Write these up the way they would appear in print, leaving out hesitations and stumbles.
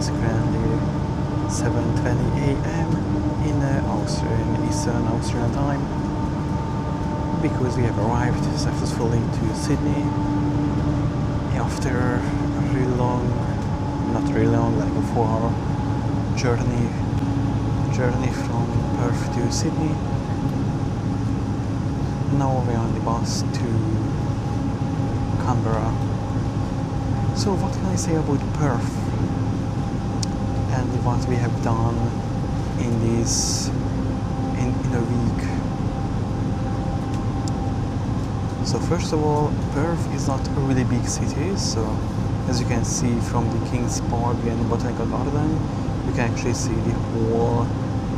It's currently 7:20 a.m. in Eastern Australian time, because we have arrived successfully to Sydney after a really long, not really long, like a 4-hour journey from Perth to Sydney. Now we're on the bus to Canberra. So what can I say about Perth and what we have done in a week? So first of all, Perth is not a really big city, so as you can see from the King's Park and Botanical Garden, you can actually see the whole,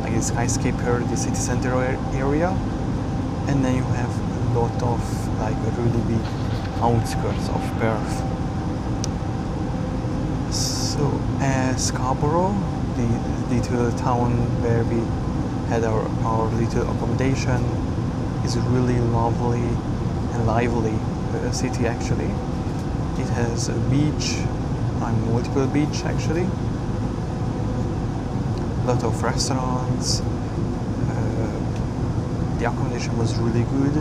like, the skyscraper, the city center area, and then you have a lot of, like, really big outskirts of Perth. So Scarborough, the little town where we had our little accommodation, is really lovely and lively city actually. It has a beach, multiple beach actually, a lot of restaurants. The accommodation was really good.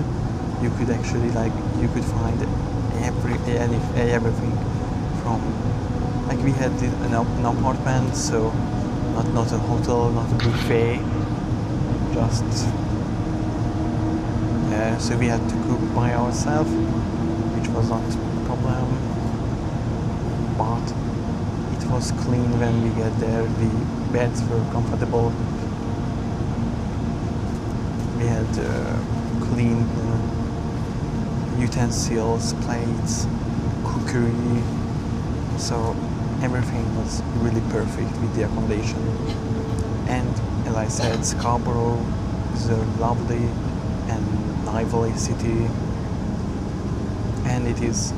You could actually, like, you could find everything from, like, we had an apartment, so not a hotel, not a buffet, just so we had to cook by ourselves, which was not a problem, but it was clean when we get there. The beds were comfortable. We had clean utensils, plates, cookery, so everything was really perfect with the accommodation. And as I said, Scarborough is a lovely and lively city, and it is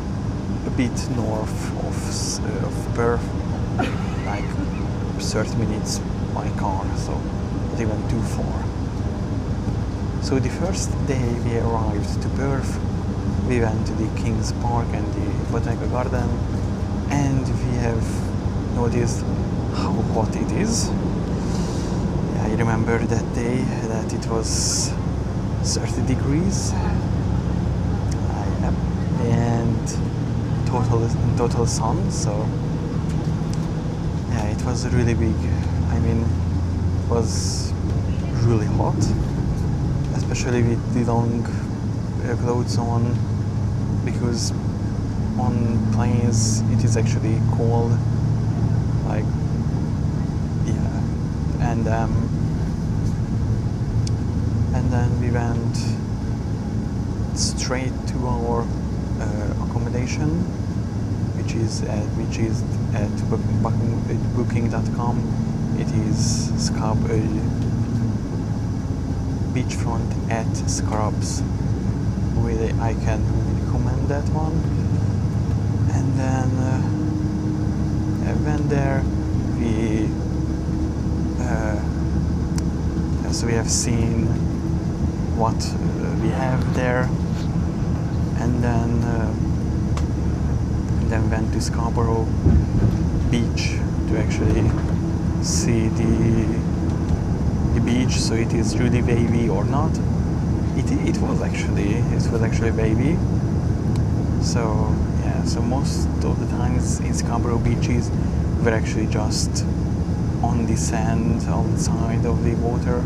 a bit north of Perth, like 30 minutes by car, so not even too far. So the first day we arrived to Perth, we went to the King's Park and the Botanical Garden, and we have noticed how hot it is. I remember that day that it was 30 degrees and total sun, so yeah, it was really big. I mean, it was really hot, especially with the long clothes on, because on planes it is actually cold, like, yeah. And then we went straight to our accommodation, which is at booking.com. It is beachfront at Scrubs. Really, I can really recommend that one. And then I went there. So we have seen what we have there, and then went to Scarborough Beach to actually see the beach. So it is really wavy or not. It was actually wavy. So yeah, so most of the times in Scarborough beaches we're actually just on the sand outside of the water,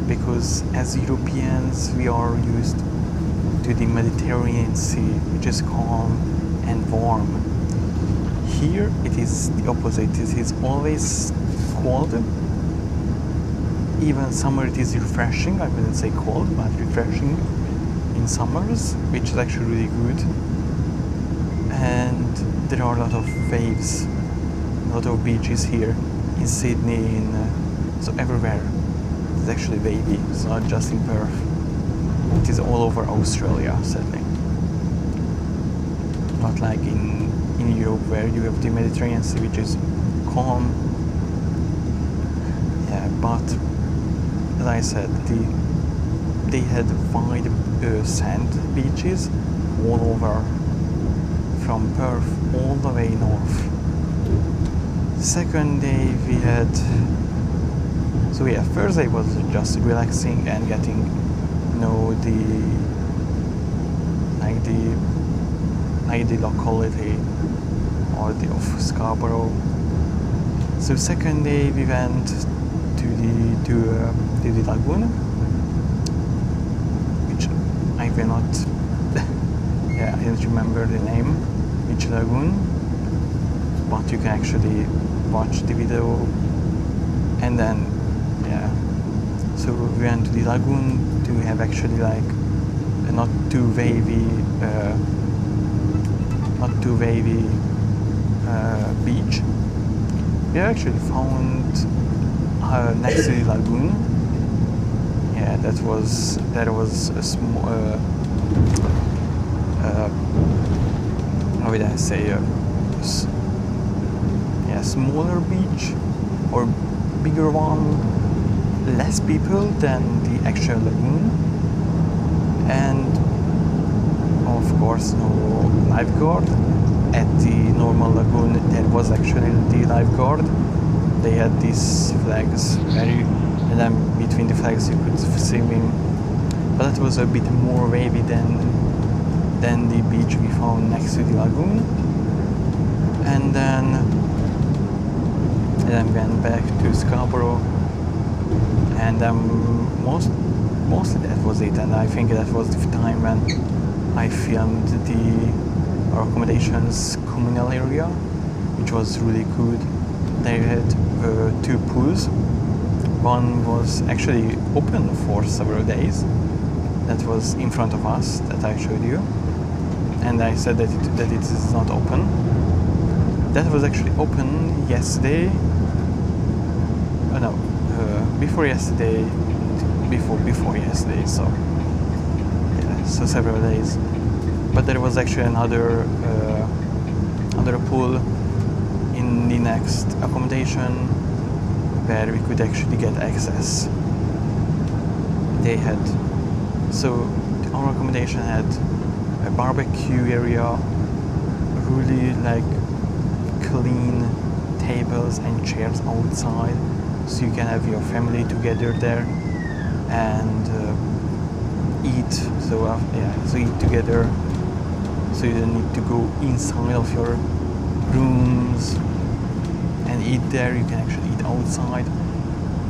because as Europeans we are used to the Mediterranean Sea, which is calm and warm. Here it is the opposite. It is always cold. Even summer it is refreshing. I wouldn't say cold, but refreshing in summers, which is actually really good. And there are a lot of waves, a lot of beaches here in Sydney, so everywhere it's actually wavy. It's not just in Perth. It is all over Australia, sadly. Not like in Europe, where you have the Mediterranean Sea, which is calm. Yeah, but as I said, they had wide sand beaches all over, from Perth all the way north. Second day we had, so yeah, first day was just relaxing and getting know the locality or the of Scarborough. So second day we went to the lagoon, which I will not yeah, I don't remember the name, which lagoon, but you can actually watch the video. And then yeah, so we went to the lagoon to have actually like a not too wavy beach. We actually found next to the lagoon. Yeah, there was a small how would I say smaller beach or bigger one, less people than the actual lagoon, and of course no lifeguard. At the normal lagoon there was actually the lifeguard. They had these flags and then between the flags you could swim in, but it was a bit more wavy than the beach we found next to the lagoon. And then went back to Scarborough, and mostly that was it. And I think that was the time when I filmed our accommodations communal area, which was really good. They had 2 pools. One was actually open for several days. That was in front of us that I showed you, and I said that it is not open. That was actually open yesterday. Before yesterday. So yeah, so several days. But there was actually another pool in the next accommodation where we could actually get access. Our accommodation had a barbecue area, really like clean tables and chairs outside, so you can have your family together there and eat. So eat together. So you don't need to go inside of your rooms and eat there. You can actually eat outside.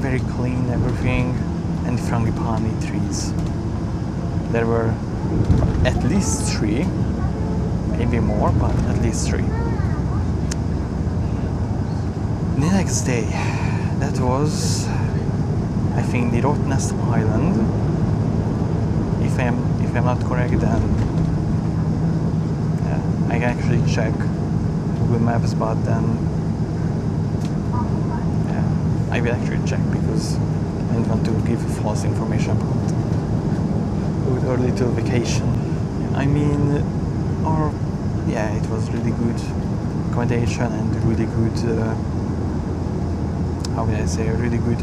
Very clean everything, and frangipani trees. There were at least 3, maybe more, but at least 3. The next day, that was, I think, the Rottnest Island. If I'm not correct, then I can actually check Google Maps, but then I will actually check because I don't want to give false information about our little vacation. I mean, it was really good accommodation and really good, how would I say, a really good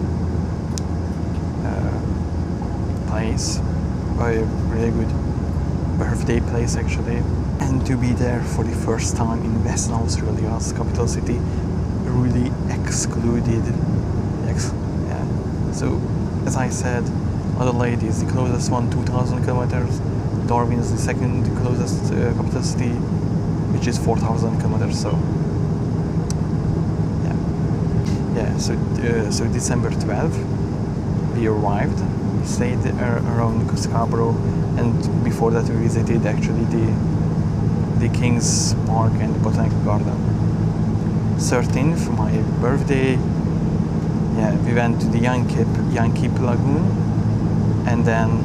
place, a really good birthday place actually. And to be there for the first time in Western Australia's capital city, really excluded. So, as I said, Adelaide is the closest one, 2,000 kilometers. Darwin is the second closest capital city, which is 4,000 kilometers. So, so December 12th, we arrived. We stayed around Scarborough, and before that we visited actually the King's Park and the Botanical Garden. 13th, my birthday, we went to the Yankip Lagoon, and then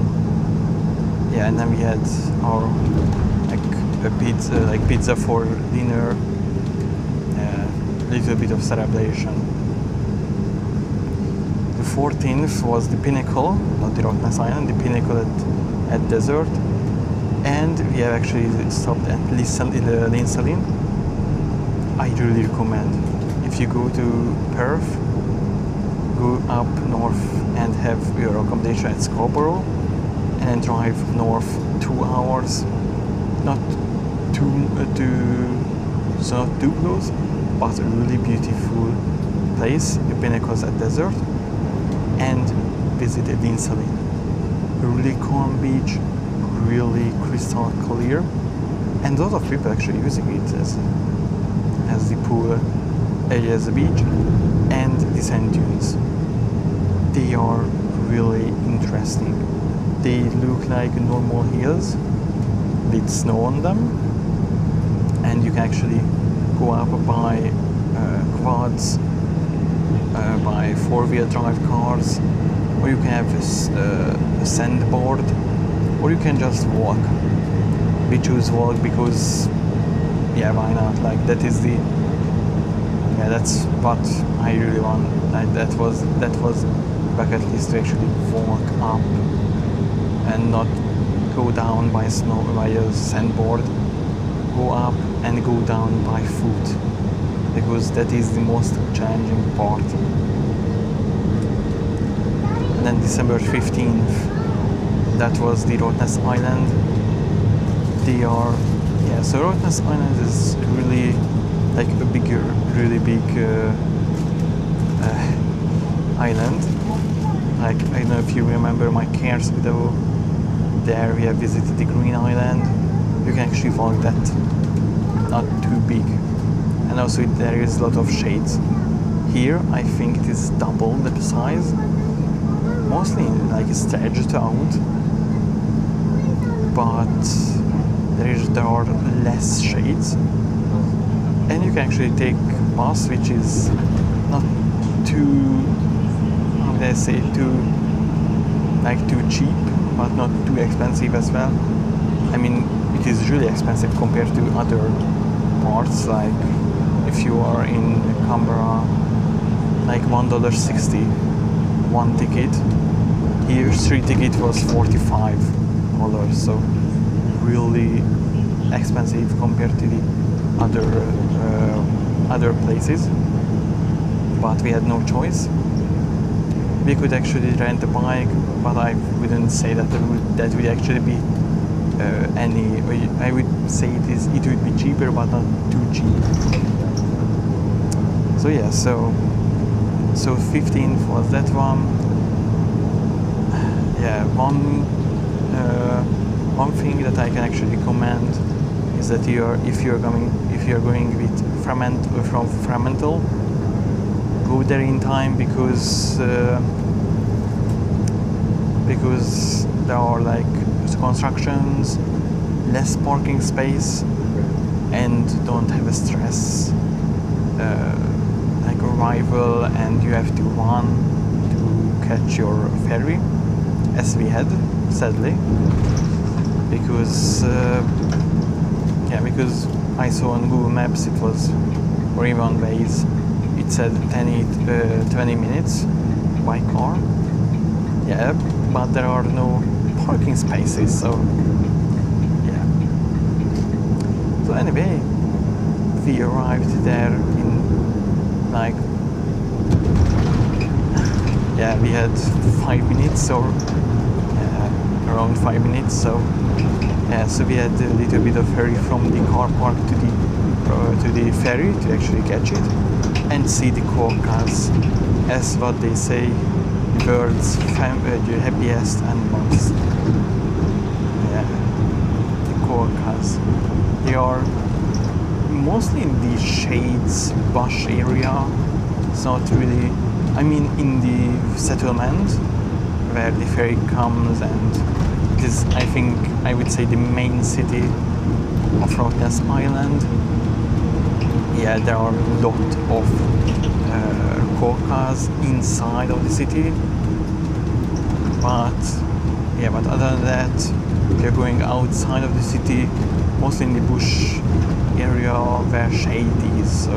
we had our pizza for dinner, a little bit of celebration. The 14th was the Pinnacle, not the Rottnest Island, the Pinnacle at Desert, and we have actually stopped at Linsalin. I really recommend, if you go to Perth, go up north and have your accommodation at Scarborough, and then drive north 2 hours, not too close, but a really beautiful place, the Pentecost Desert, and visited Insulin. A really calm beach, really crystal clear, and a lot of people actually using it as the pool, as the beach, and the sand dunes. They are really interesting. They look like normal hills with snow on them, and you can actually go up by quads, by four-wheel drive cars, or you can have a sandboard, or you can just walk. We choose walk because, yeah, why not? Like that's what I really want. Like that was bucket list, to actually walk up and not go down by a sandboard, go up and go down by foot, because that is the most challenging part. And then December 15th, that was the Rottnest Island. So Rottnest Island is really like a really big island. Like, I don't know if you remember my Cairns video. There we have visited the Green Island. You can actually walk that, not too big. And also there is a lot of shades. Here I think it is double the size. Mostly like stretched out. But there are less shades. And you can actually take bus, which is not too, how would I say, too cheap, but not too expensive as well. I mean, it is really expensive compared to other parts. Like if you are in Canberra, like $1.60 one ticket. Here, 3 ticket was $45, so really expensive compared to the other places. But we had no choice. We could actually rent a bike, but I wouldn't say that would actually be I would say it would be cheaper, but not too cheap. So yeah, so 15th was that one. Yeah, one thing that I can actually recommend is that if you're going with from Fremantle, go there in time, because there are like constructions, less parking space, and don't have a stress like arrival and you have to run to catch your ferry, as we had, sadly, because I saw on Google Maps it was, or even on Waze, it said 20 minutes by car. Yeah, but there are no parking spaces, so yeah. So anyway, we arrived there in like, yeah, we had 5 minutes, or around 5 minutes, so yeah, so we had a little bit of hurry from the car park to the ferry to actually catch it and see the quokkas, as what they say, the world's the happiest animals. Yeah, the quokkas. They are mostly in the shades, bush area. It's not really, I mean, in the settlement where the ferry comes, and it is, I think, I would say, the main city of Rottnest Island. Yeah, there are a lot of quokkas inside of the city, but other than that, they're going outside of the city, mostly in the bush area where shade is, so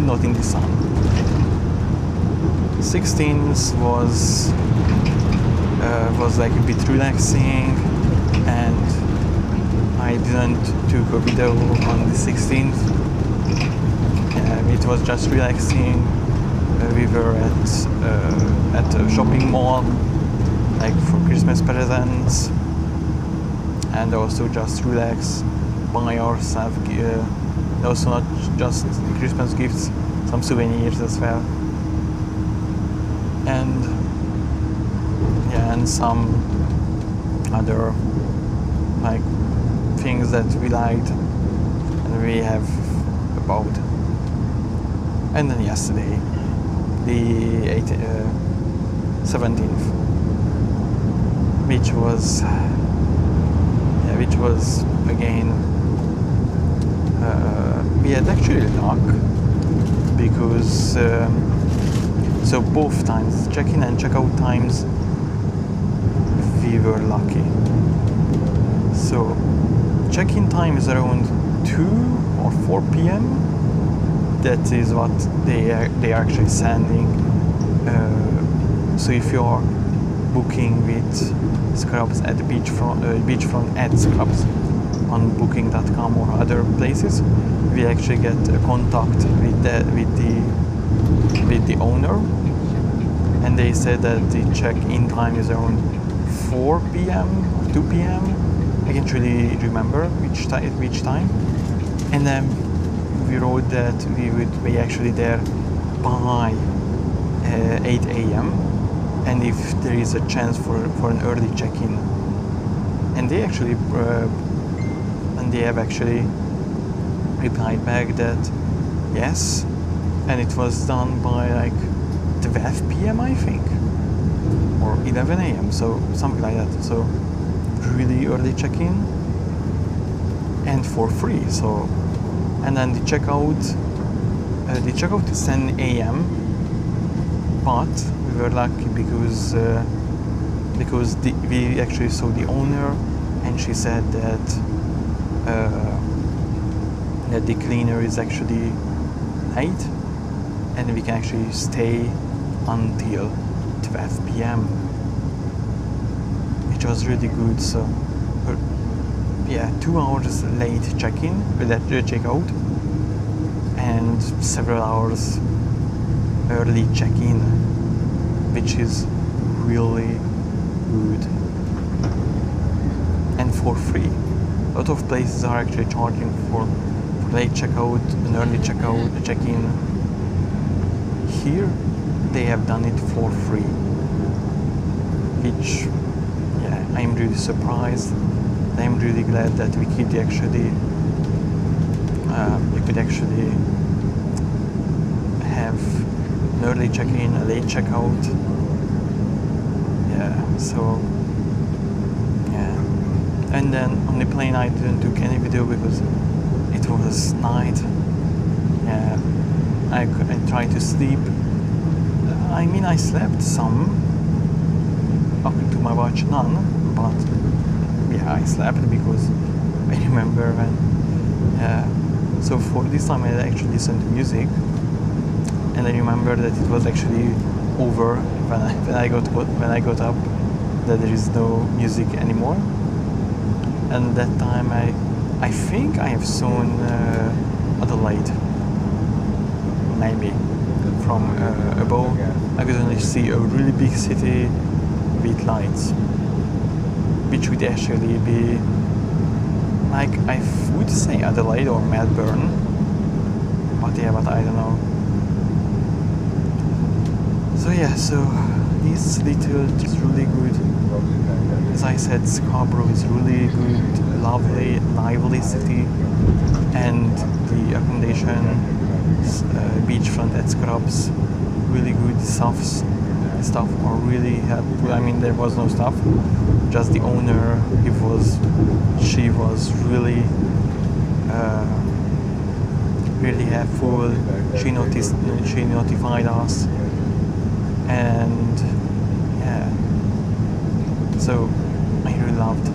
not in the sun. 16th was like a bit relaxing, and I didn't took a video on the 16th. It was just relaxing. We were at a shopping mall, like for Christmas presents, and also just relax, buy ourselves Also not just Christmas gifts, some souvenirs as well. And yeah, and some other like things that we liked and we have about. And then yesterday, the 17th, which was again, we had actually luck because so both times, check-in and check-out times, we were lucky. So check-in time is around 2 or 4 p.m. That is what they are actually sending. So if you are booking with Scrubs at the beachfront at Scrubs on booking.com or other places, we actually get a contact with the owner, and they said that the check-in time is around 4 p.m. or 2 p.m. I can't really remember which time. And then we wrote that we would be actually there by 8 a.m. and if there is a chance for an early check-in. And they actually have actually replied back that yes, and it was done by like 12 p.m. I think, or 11 a.m. so something like that. So really early check-in and for free. So, and then the checkout is 10 a.m. but we were lucky because we actually saw the owner, and she said that the cleaner is actually late, and we can actually stay until 12 p.m. which was really good. So yeah, 2 hours late check-in, check-out, and several hours early check-in, which is really good and for free. A lot of places are actually charging for late checkout and early checkout, check-in. Here they have done it for free, which yeah, I'm really surprised. I'm really glad that we could actually you could actually have an early check-in, a late checkout. Yeah, so yeah. And then on the plane I didn't do any video because it was night. Yeah, I tried to sleep. I mean, I slept some, according to my watch, none, but yeah, I slept because I remember when. So for this time I actually listened to music, and I remember that it was actually over when I got up, that there is no music anymore. And that time I think I have seen Adelaide, maybe from above. I could only see a really big city with lights, which would actually be like, I would say Adelaide or Melbourne, but I don't know. So yeah, so this little is really good. As I said, Scarborough is really good, lovely, lively city, and the accommodation, beachfront at Scrubs, really good stuff are really helpful. I mean, there was no staff, just the owner. She was really really helpful. She notified us, and yeah, so I really loved.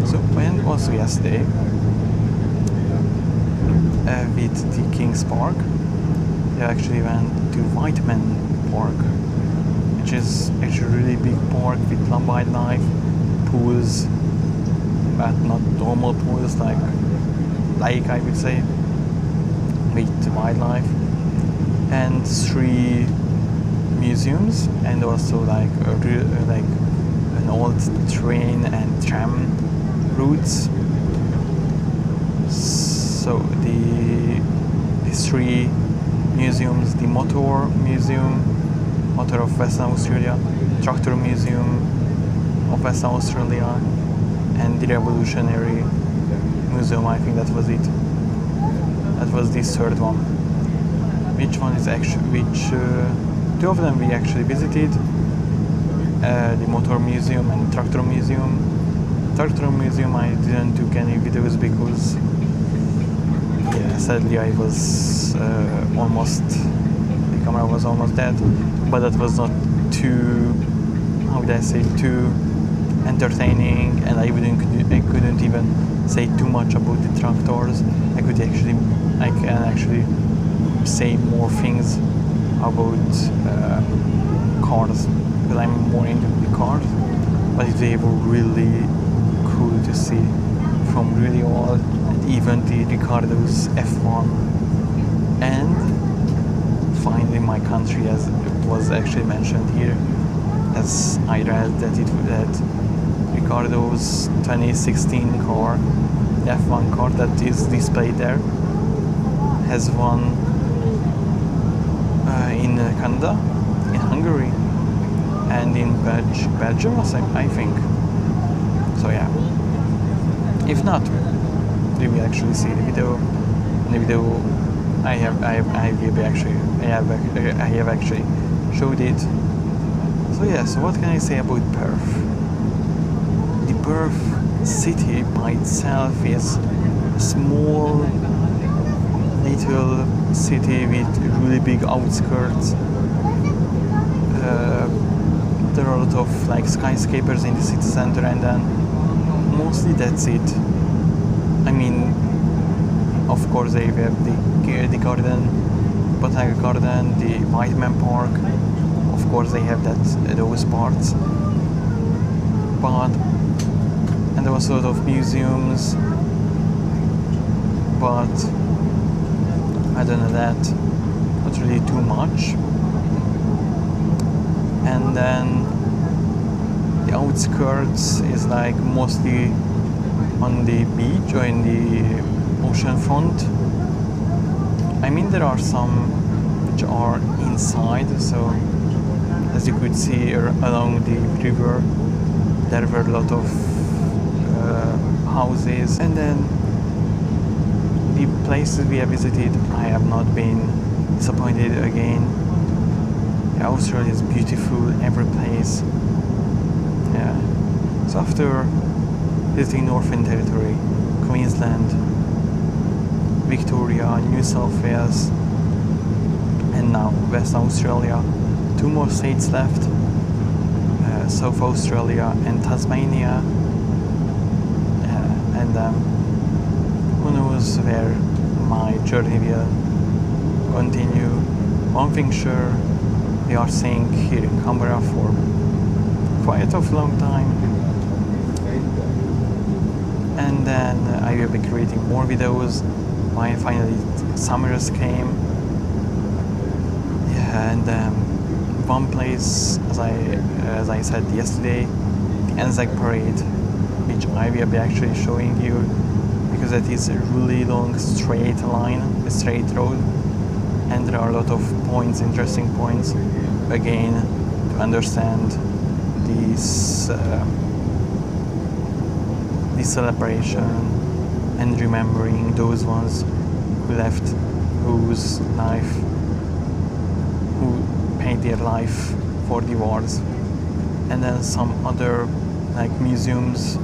So when also yesterday with the Kings Park, we actually went to Whiteman Park, which is actually a really big park with wildlife, pools, but not normal pools like I would say, with wildlife, and 3 museums, and also like an old train and tram routes. also the history museums, the motor museum, motor of Western Australia, tractor museum of Western Australia, and the revolutionary museum. I think that was it. That was the third one. Which one is actually, two of them we actually visited, the motor museum and tractor museum. Tractor museum I didn't do any videos because sadly I was the camera was almost dead, but that was not too, how would I say, too entertaining, and I couldn't even say too much about the tractors. I can actually say more things about cars, because I'm more into the cars, but they were really cool to see, from really old, and even the Ricardo's F1. And finally my country, as it was actually mentioned here, as I read that Ricardo's 2016 car, the F1 car that is displayed there, has won in Canada, in Hungary, and in Belgium, I think. So yeah, if not, we will actually see the video. In the video, I have actually showed it. So yeah, so what can I say about Perth? The Perth city by itself is a small little city with really big outskirts. There are a lot of like skyscrapers in the city center, and then mostly that's it. I mean, of course they have the garden, botanical garden, the Whiteman Park. Of course they have those parts, and there was sort of museums, but other than that, not really too much. And then the outskirts is like mostly on the beach or in the ocean front. I mean, there are some which are inside, so as you could see along the river, there were a lot of houses. And then the places we have visited, I have not been disappointed again. Australia is beautiful, every place. Yeah. So after visiting Northern Territory, Queensland, Victoria, New South Wales, and now Western Australia, two more states left, South Australia and Tasmania, and who knows where my journey will continue. One thing sure, we are staying here in Canberra for quite a long time, and then I will be creating more videos when finally summers came. Yeah, and one place, as I said yesterday, the Anzac Parade, which I will be actually showing you, because that is a really long straight line, a straight road, and there are a lot of points, interesting points, again, to understand this celebration and remembering those ones who left, who paid their life for the wars. And then some other like museums,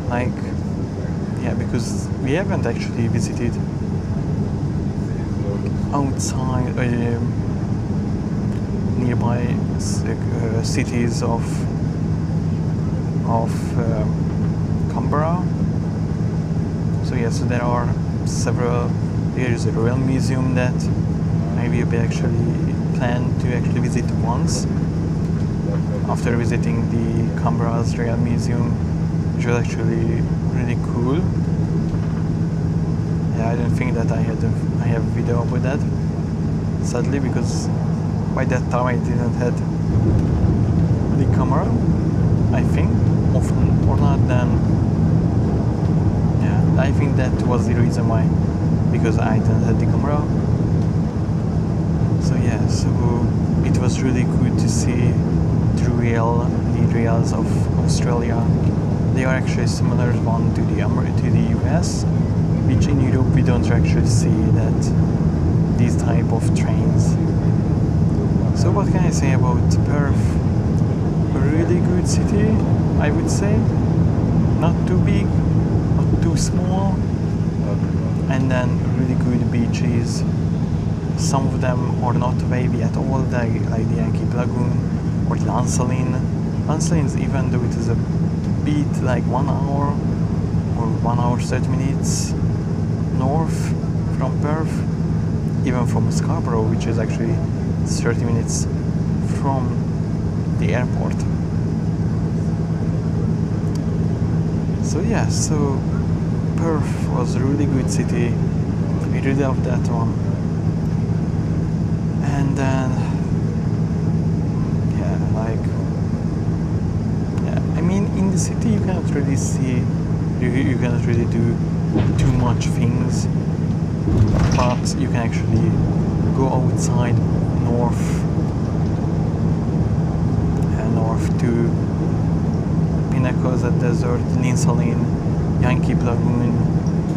like, yeah, because we haven't actually visited outside nearby cities of Canberra. So yeah, so there are several. There is a Royal Museum that I will be actually plan to actually visit once after visiting the Canberra's Royal Museum, which was actually really cool. Yeah, I don't think that I have a video about that, sadly, because by that time I didn't have the camera, I think, or not. Then yeah, I think that was the reason why, because I didn't have the camera. So yeah, so it was really good to see the reals of Australia. They are actually similar one to the US, which in Europe we don't actually see that these type of trains. So what can I say about Perth? A really good city, I would say. Not too big, not too small, and then really good beaches. Some of them are not wavy at all, like the Yankee Lagoon or Lancelin. Lancelin's, even though it is a bit like 1 hour or 1 hour 30 minutes north from Perth, even from Scarborough, which is actually 30 minutes from the airport. So yeah, so Perth was a really good city. I really loved that one. And then I mean, in the city you cannot really see, you cannot really do too much things, but you can actually go outside north to Pinnacles at Desert, Linsalin, Yankee Lagoon,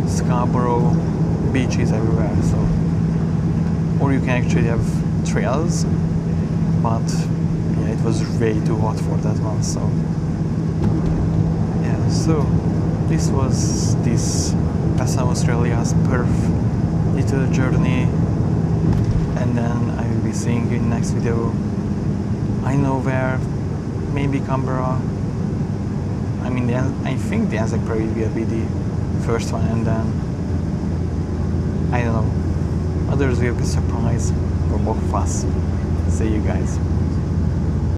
Scarborough, beaches everywhere. So, or you can actually have trails, but yeah, it was way too hot for that one. So yeah, so this was this Western Australia's Perth little journey, and then I will be seeing you in the next video. I know where, maybe Canberra. I mean, I think the Anzac Parade will be the first one, and then I don't know. Others will be surprised for both of us. See you guys.